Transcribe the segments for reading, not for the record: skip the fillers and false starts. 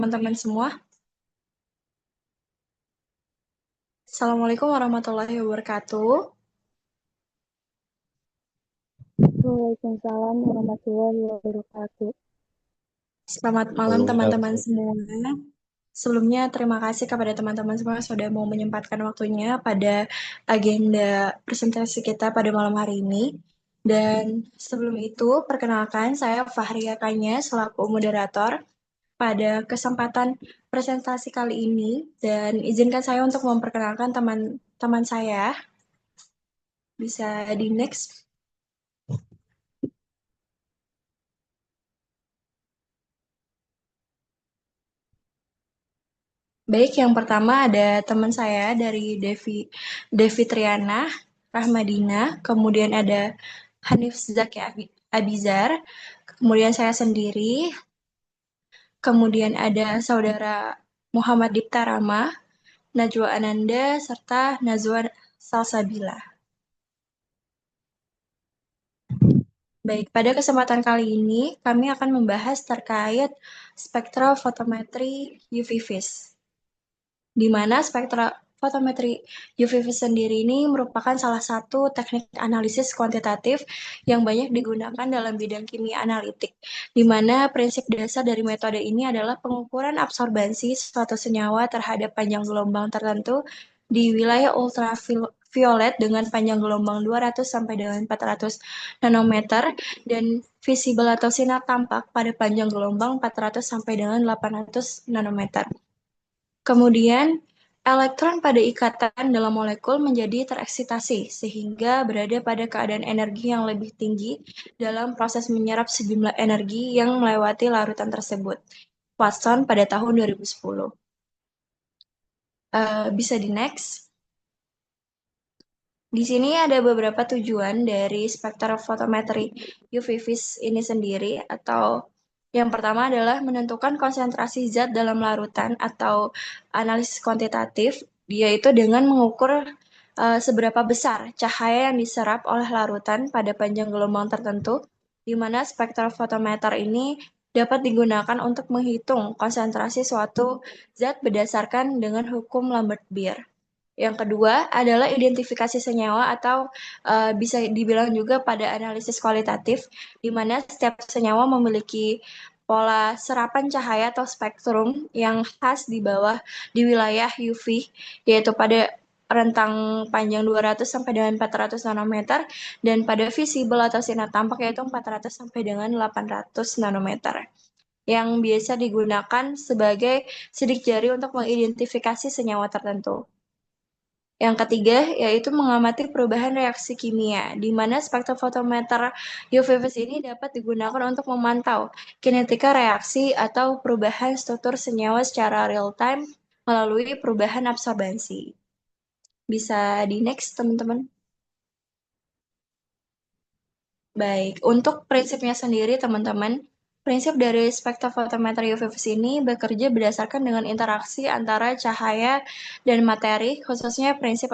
Teman-teman semua. Assalamualaikum warahmatullahi wabarakatuh. Waalaikumsalam warahmatullahi wabarakatuh. Selamat malam Halo Kak, teman-teman semua. Sebelumnya terima kasih kepada teman-teman semua yang sudah mau menyempatkan waktunya pada agenda presentasi kita pada malam hari ini. Dan sebelum itu, perkenalkan saya Fahria Kanya selaku moderator pada kesempatan presentasi kali ini. Dan izinkan saya untuk memperkenalkan teman-teman saya. Bisa di next. Baik, yang pertama ada teman saya dari Devi Triana Rahmadina, kemudian ada Hanif Zaki Abizar, kemudian saya sendiri, kemudian ada saudara Muhammad Dipta Rama, Najwa Ananda, serta Nazwa Salsabila. Baik, pada kesempatan kali ini kami akan membahas terkait spektral fotometri UV vis. Di mana spektrofotometri UV vis sendiri ini merupakan salah satu teknik analisis kuantitatif yang banyak digunakan dalam bidang kimia analitik, di mana prinsip dasar dari metode ini adalah pengukuran absorbansi suatu senyawa terhadap panjang gelombang tertentu di wilayah ultraviolet dengan panjang gelombang 200 sampai dengan 400 nanometer dan visible atau sinar tampak pada panjang gelombang 400 sampai dengan 800 nanometer. Kemudian, elektron pada ikatan dalam molekul menjadi tereksitasi, sehingga berada pada keadaan energi yang lebih tinggi dalam proses menyerap sejumlah energi yang melewati larutan tersebut. Watson pada tahun 2010. Bisa di next. Di sini ada beberapa tujuan dari spektrofotometri UV vis ini sendiri, atau yang pertama adalah menentukan konsentrasi zat dalam larutan atau analisis kuantitatif, yaitu dengan mengukur seberapa besar cahaya yang diserap oleh larutan pada panjang gelombang tertentu, di mana spektrofotometer ini dapat digunakan untuk menghitung konsentrasi suatu zat berdasarkan dengan hukum Lambert-Beer. Yang kedua adalah identifikasi senyawa atau bisa dibilang juga pada analisis kualitatif, di mana setiap senyawa memiliki pola serapan cahaya atau spektrum yang khas di bawah di wilayah UV, yaitu pada rentang panjang 200 sampai dengan 400 nanometer dan pada visible atau sinar tampak yaitu 400 sampai dengan 800 nanometer yang biasa digunakan sebagai sidik jari untuk mengidentifikasi senyawa tertentu. Yang ketiga, yaitu mengamati perubahan reaksi kimia, di mana spektrofotometer UV vis ini dapat digunakan untuk memantau kinetika reaksi atau perubahan struktur senyawa secara real-time melalui perubahan absorbansi. Bisa di next, teman-teman. Baik, untuk prinsipnya sendiri, teman-teman, prinsip dari spektrofotometer UV vis ini bekerja berdasarkan dengan interaksi antara cahaya dan materi, khususnya prinsip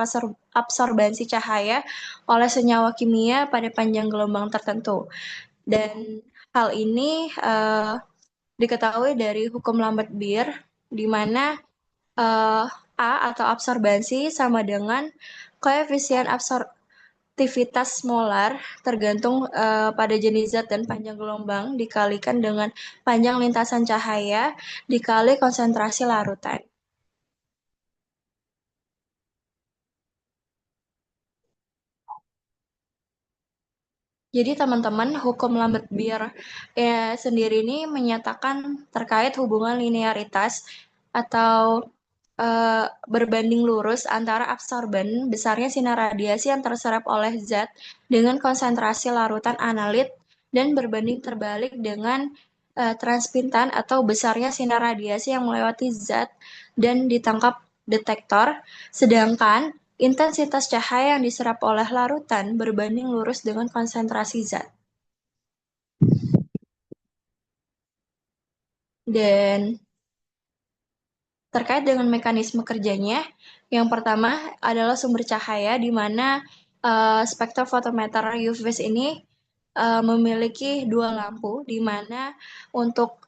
absorbansi cahaya oleh senyawa kimia pada panjang gelombang tertentu. Dan hal ini diketahui dari hukum Lambert-Beer, di mana eh, A atau absorbansi sama dengan koefisien aktivitas molar tergantung pada jenis zat dan panjang gelombang dikalikan dengan panjang lintasan cahaya dikali konsentrasi larutan. Jadi teman-teman, hukum Lambert-Beer sendiri ini menyatakan terkait hubungan linearitas atau berbanding lurus antara absorben besarnya sinar radiasi yang terserap oleh zat dengan konsentrasi larutan analit dan berbanding terbalik dengan transpintan atau besarnya sinar radiasi yang melewati zat dan ditangkap detektor, sedangkan intensitas cahaya yang diserap oleh larutan berbanding lurus dengan konsentrasi zat. Dan terkait dengan mekanisme kerjanya, yang pertama adalah sumber cahaya, di mana spektrofotometer UV ini memiliki dua lampu, di mana untuk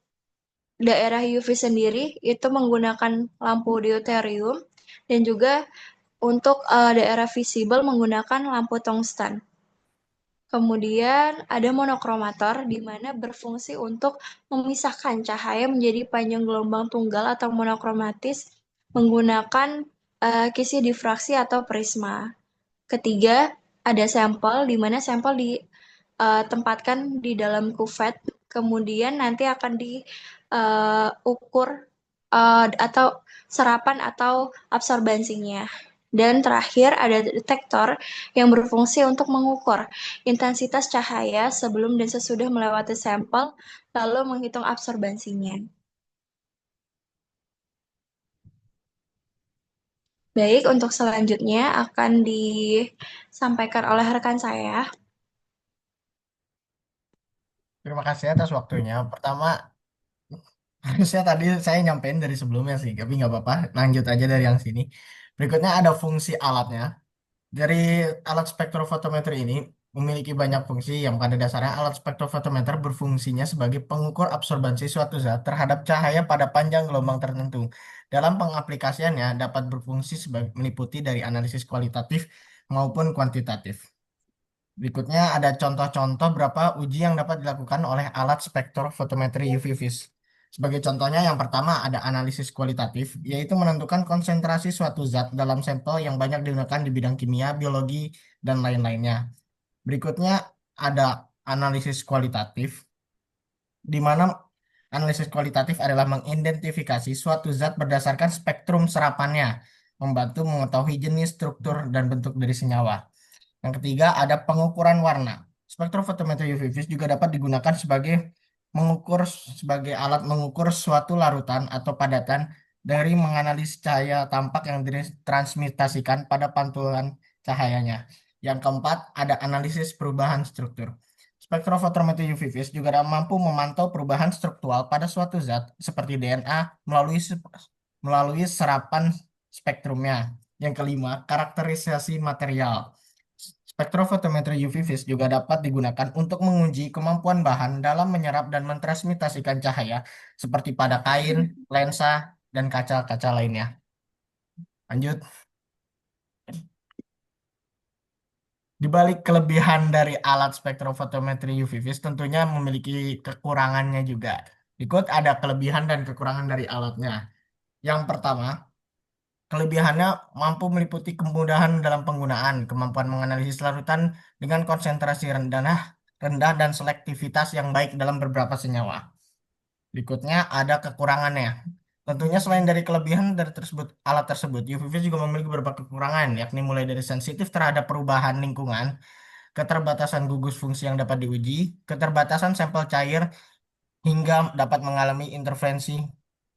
daerah UV sendiri itu menggunakan lampu deuterium dan juga untuk daerah visible menggunakan lampu tungsten. Kemudian ada monokromator di mana berfungsi untuk memisahkan cahaya menjadi panjang gelombang tunggal atau monokromatis menggunakan kisi difraksi atau prisma. Ketiga, ada sampel di mana sampel ditempatkan di dalam kuvet, kemudian nanti akan diukur atau serapan atau absorbansinya. Dan terakhir ada detektor yang berfungsi untuk mengukur intensitas cahaya sebelum dan sesudah melewati sampel, lalu menghitung absorbansinya. Baik, untuk selanjutnya akan disampaikan oleh rekan saya. Terima kasih atas waktunya. Pertama, harusnya tadi saya nyampein dari sebelumnya sih, tapi nggak apa-apa. Lanjut aja dari yang sini. Berikutnya ada fungsi alatnya. Dari alat spektrofotometer ini memiliki banyak fungsi yang pada dasarnya alat spektrofotometer berfungsinya sebagai pengukur absorbansi suatu zat terhadap cahaya pada panjang gelombang tertentu. Dalam pengaplikasiannya dapat berfungsi sebagai meliputi dari analisis kualitatif maupun kuantitatif. Berikutnya ada contoh-contoh berapa uji yang dapat dilakukan oleh alat spektrofotometri UV-Vis. Sebagai contohnya, yang pertama ada analisis kualitatif, yaitu menentukan konsentrasi suatu zat dalam sampel yang banyak digunakan di bidang kimia, biologi, dan lain-lainnya. Berikutnya ada analisis kualitatif, di mana analisis kualitatif adalah mengidentifikasi suatu zat berdasarkan spektrum serapannya, membantu mengetahui jenis, struktur, dan bentuk dari senyawa. Yang ketiga ada pengukuran warna. Spektrofotometri UV-Vis juga dapat digunakan sebagai alat mengukur suatu larutan atau padatan dari menganalisis cahaya tampak yang ditransmitasikan pada pantulan cahayanya. Yang keempat ada analisis perubahan struktur. Spektrofotometri UV-Vis juga mampu memantau perubahan struktural pada suatu zat seperti DNA melalui serapan spektrumnya. Yang kelima, karakterisasi material. Spektrofotometri UV-Vis juga dapat digunakan untuk menguji kemampuan bahan dalam menyerap dan mentransmitasikan cahaya seperti pada kain, lensa, dan kaca-kaca lainnya. Lanjut. Di balik kelebihan dari alat spektrofotometri UV-Vis tentunya memiliki kekurangannya juga. Berikut ada kelebihan dan kekurangan dari alatnya. Yang pertama, kelebihannya mampu meliputi kemudahan dalam penggunaan, kemampuan menganalisis larutan dengan konsentrasi rendah dan selektivitas yang baik dalam beberapa senyawa. Berikutnya ada kekurangannya. Tentunya selain dari kelebihan dari alat tersebut, UVV juga memiliki beberapa kekurangan, yakni mulai dari sensitif terhadap perubahan lingkungan, keterbatasan gugus fungsi yang dapat diuji, keterbatasan sampel cair, hingga dapat mengalami intervensi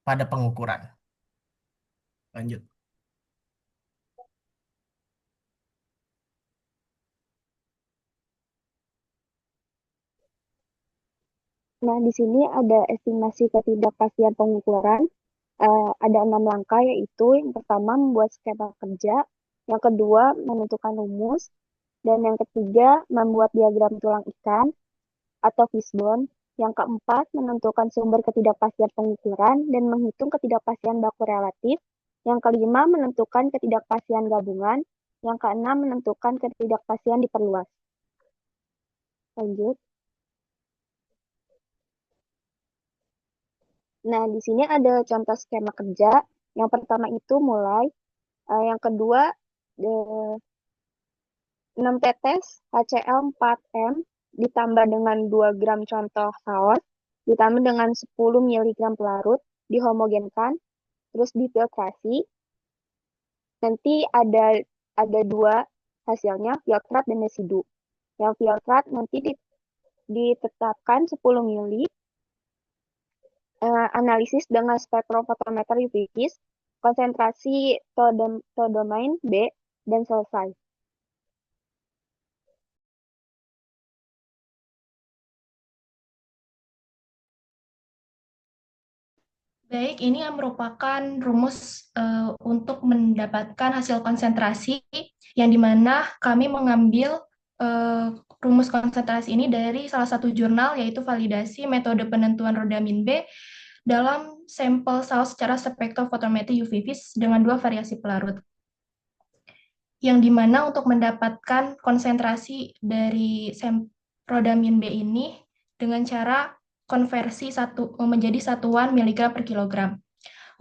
pada pengukuran. Lanjut. Nah, di sini ada estimasi ketidakpastian pengukuran. Ada 6 langkah, yaitu yang pertama membuat skema kerja, yang kedua menentukan rumus, dan yang ketiga membuat diagram tulang ikan atau fishbone, yang keempat menentukan sumber ketidakpastian pengukuran dan menghitung ketidakpastian baku relatif, yang kelima menentukan ketidakpastian gabungan, yang keenam menentukan ketidakpastian diperluas. Lanjut. Nah, di sini ada contoh skema kerja. Yang pertama itu mulai, yang kedua 6 tetes HCl 4M ditambah dengan 2 gram contoh saus, ditambah dengan 10 mg pelarut, dihomogenkan, terus difiltrasi. Nanti ada dua hasilnya, filtrat dan residu. Yang filtrat nanti ditetapkan 10 mili, analisis dengan spektrofotometer UV-Vis, konsentrasi todomain B, dan selesai. Baik, ini yang merupakan rumus untuk mendapatkan hasil konsentrasi yang dimana kami mengambil rumus konsentrasi ini dari salah satu jurnal yaitu validasi metode penentuan rodamin B dalam sampel saus secara spektrofotometri UV vis dengan dua variasi pelarut. Yang dimana untuk mendapatkan konsentrasi dari rodamin B ini dengan cara konversi menjadi satuan miligram per kilogram.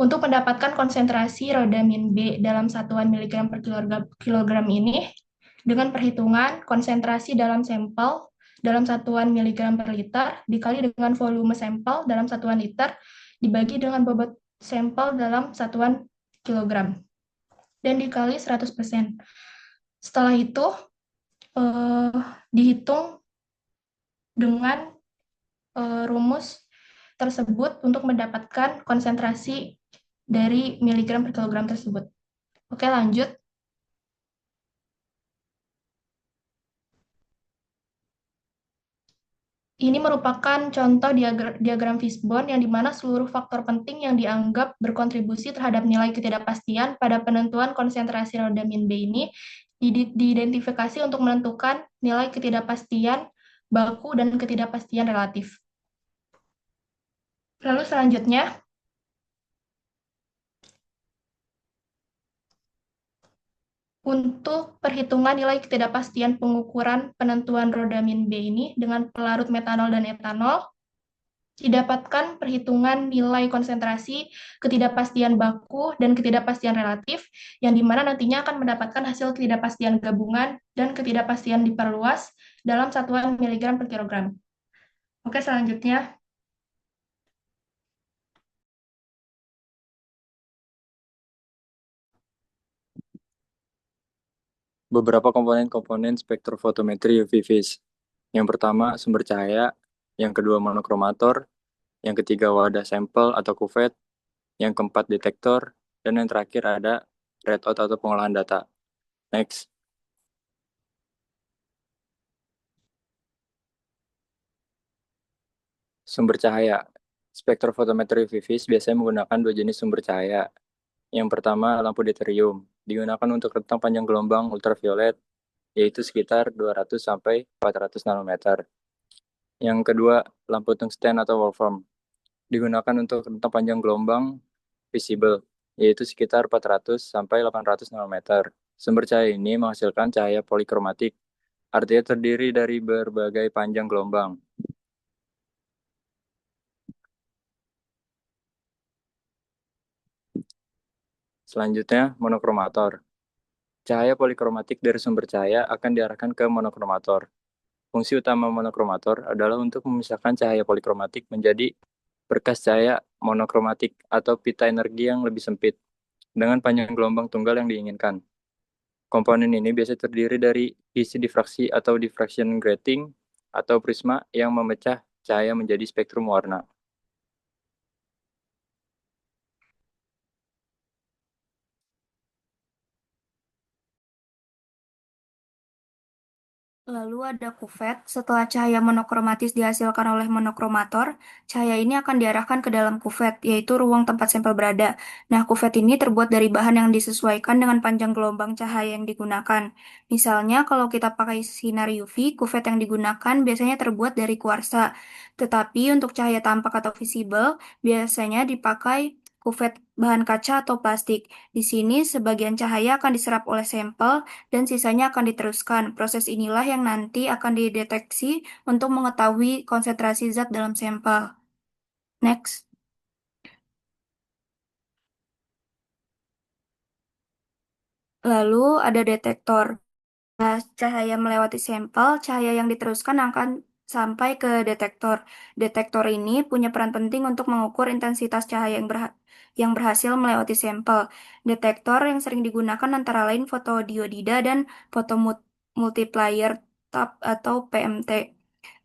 Untuk mendapatkan konsentrasi rodamin B dalam satuan miligram per kilogram ini, dengan perhitungan konsentrasi dalam sampel dalam satuan miligram per liter dikali dengan volume sampel dalam satuan liter dibagi dengan bobot sampel dalam satuan kilogram dan dikali 100%. Setelah itu dihitung dengan rumus tersebut untuk mendapatkan konsentrasi dari miligram per kilogram tersebut. Oke, lanjut. Ini merupakan contoh diagram Fishbone yang dimana seluruh faktor penting yang dianggap berkontribusi terhadap nilai ketidakpastian pada penentuan konsentrasi rodamin B ini diidentifikasi untuk menentukan nilai ketidakpastian baku dan ketidakpastian relatif. Lalu selanjutnya, untuk perhitungan nilai ketidakpastian pengukuran penentuan rodamin B ini dengan pelarut metanol dan etanol, didapatkan perhitungan nilai konsentrasi, ketidakpastian baku, dan ketidakpastian relatif, yang dimana nantinya akan mendapatkan hasil ketidakpastian gabungan dan ketidakpastian diperluas dalam satuan miligram per kilogram. Oke, selanjutnya. Beberapa komponen-komponen spektrofotometri UV vis. Yang pertama, sumber cahaya. Yang kedua, monokromator. Yang ketiga, wadah sampel atau kuvet. Yang keempat, detektor. Dan yang terakhir ada readout atau pengolahan data. Next. Sumber cahaya. Spektrofotometri UV vis biasanya menggunakan dua jenis sumber cahaya. Yang pertama, lampu deuterium. Digunakan untuk rentang panjang gelombang ultraviolet, yaitu sekitar 200 sampai 400 nanometer. Yang kedua, lampu tungsten atau wolfram. Digunakan untuk rentang panjang gelombang visible, yaitu sekitar 400 sampai 800 nanometer. Sumber cahaya ini menghasilkan cahaya polikromatik, artinya terdiri dari berbagai panjang gelombang. Selanjutnya, monokromator. Cahaya polikromatik dari sumber cahaya akan diarahkan ke monokromator. Fungsi utama monokromator adalah untuk memisahkan cahaya polikromatik menjadi berkas cahaya monokromatik atau pita energi yang lebih sempit dengan panjang gelombang tunggal yang diinginkan. Komponen ini biasa terdiri dari isi difraksi atau diffraction grating atau prisma yang memecah cahaya menjadi spektrum warna. Lalu ada kuvet. Setelah cahaya monokromatis dihasilkan oleh monokromator, cahaya ini akan diarahkan ke dalam kuvet, yaitu ruang tempat sampel berada. Nah, kuvet ini terbuat dari bahan yang disesuaikan dengan panjang gelombang cahaya yang digunakan. Misalnya, kalau kita pakai sinar UV, kuvet yang digunakan biasanya terbuat dari kuarsa. Tetapi untuk cahaya tampak atau visible, biasanya dipakai kuvet bahan kaca atau plastik. Di sini, sebagian cahaya akan diserap oleh sampel dan sisanya akan diteruskan. Proses inilah yang nanti akan dideteksi untuk mengetahui konsentrasi zat dalam sampel. Next. Lalu ada detektor. Cahaya melewati sampel, cahaya yang diteruskan akan sampai ke detektor. Detektor ini punya peran penting untuk mengukur intensitas cahaya yang berhasil melewati sampel. Detektor yang sering digunakan antara lain fotodiodida dan fotomultiplier tap atau PMT.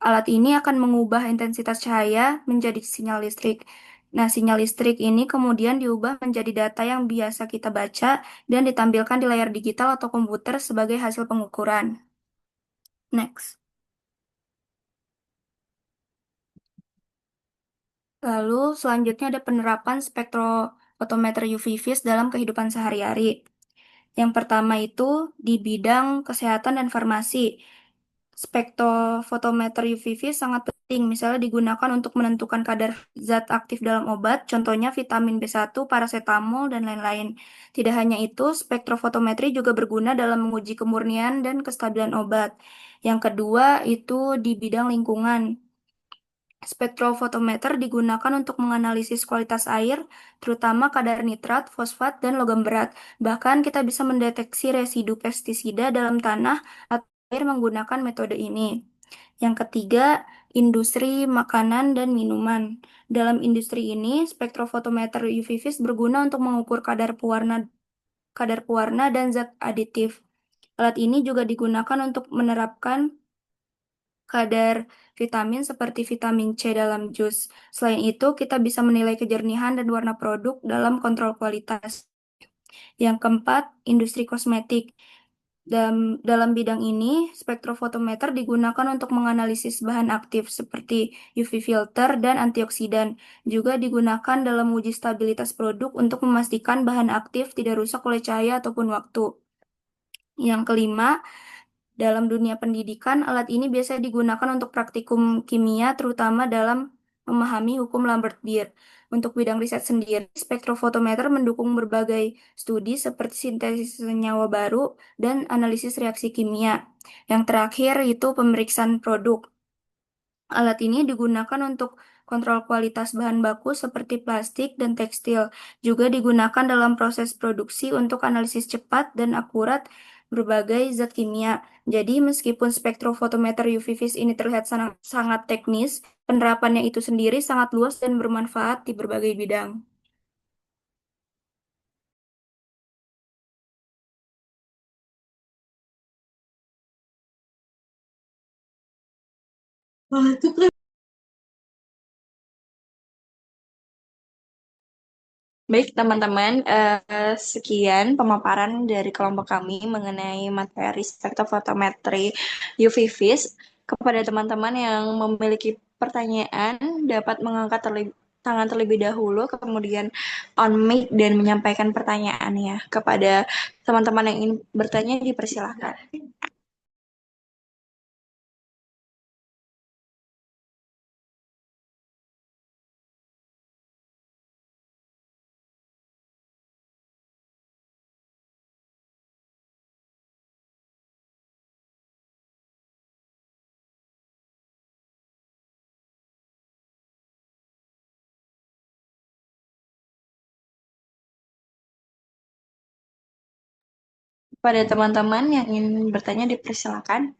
Alat ini akan mengubah intensitas cahaya menjadi sinyal listrik. Nah, sinyal listrik ini kemudian diubah menjadi data yang biasa kita baca dan ditampilkan di layar digital atau komputer sebagai hasil pengukuran. Next. Lalu selanjutnya ada penerapan spektrofotometer UV vis dalam kehidupan sehari-hari. Yang pertama itu di bidang kesehatan dan farmasi. Spektrofotometer UV vis sangat penting, misalnya digunakan untuk menentukan kadar zat aktif dalam obat, contohnya vitamin B1, paracetamol, dan lain-lain. Tidak hanya itu, spektrofotometri juga berguna dalam menguji kemurnian dan kestabilan obat. Yang kedua itu di bidang lingkungan. Spektrofotometer digunakan untuk menganalisis kualitas air, terutama kadar nitrat, fosfat, dan logam berat. Bahkan kita bisa mendeteksi residu pestisida dalam tanah atau air menggunakan metode ini. Yang ketiga, industri makanan dan minuman. Dalam industri ini, spektrofotometer UV vis berguna untuk mengukur kadar pewarna dan zat aditif. Alat ini juga digunakan untuk menerapkan kadar vitamin seperti vitamin C dalam jus. Selain itu, kita bisa menilai kejernihan dan warna produk dalam kontrol kualitas. Yang keempat, industri kosmetik. Dalam bidang ini, spektrofotometer digunakan untuk menganalisis bahan aktif seperti UV filter dan antioksidan. Juga digunakan dalam uji stabilitas produk untuk memastikan bahan aktif tidak rusak oleh cahaya ataupun waktu. Yang kelima, dalam dunia pendidikan, alat ini biasa digunakan untuk praktikum kimia, terutama dalam memahami hukum Lambert-Beer. Untuk bidang riset sendiri, spektrofotometer mendukung berbagai studi seperti sintesis senyawa baru dan analisis reaksi kimia. Yang terakhir itu pemeriksaan produk. Alat ini digunakan untuk kontrol kualitas bahan baku seperti plastik dan tekstil. Juga digunakan dalam proses produksi untuk analisis cepat dan akurat berbagai zat kimia. Jadi, meskipun spektrofotometer UV vis ini terlihat sangat teknis, penerapannya itu sendiri sangat luas dan bermanfaat di berbagai bidang. Baik, teman-teman, sekian pemaparan dari kelompok kami mengenai materi spektrofotometri UV vis. Kepada teman-teman yang memiliki pertanyaan, dapat mengangkat tangan terlebih dahulu, kemudian on mic dan menyampaikan pertanyaannya. Kepada teman-teman yang ingin bertanya, dipersilahkan. Pada teman-teman yang ingin bertanya, dipersilakan.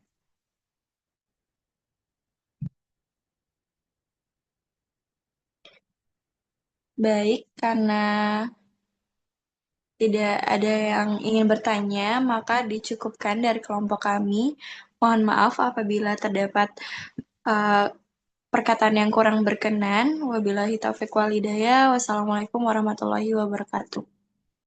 Baik, karena tidak ada yang ingin bertanya, maka dicukupkan dari kelompok kami. Mohon maaf apabila terdapat perkataan yang kurang berkenan. Wabillahi taufiq walhidayah. Wassalamualaikum warahmatullahi wabarakatuh.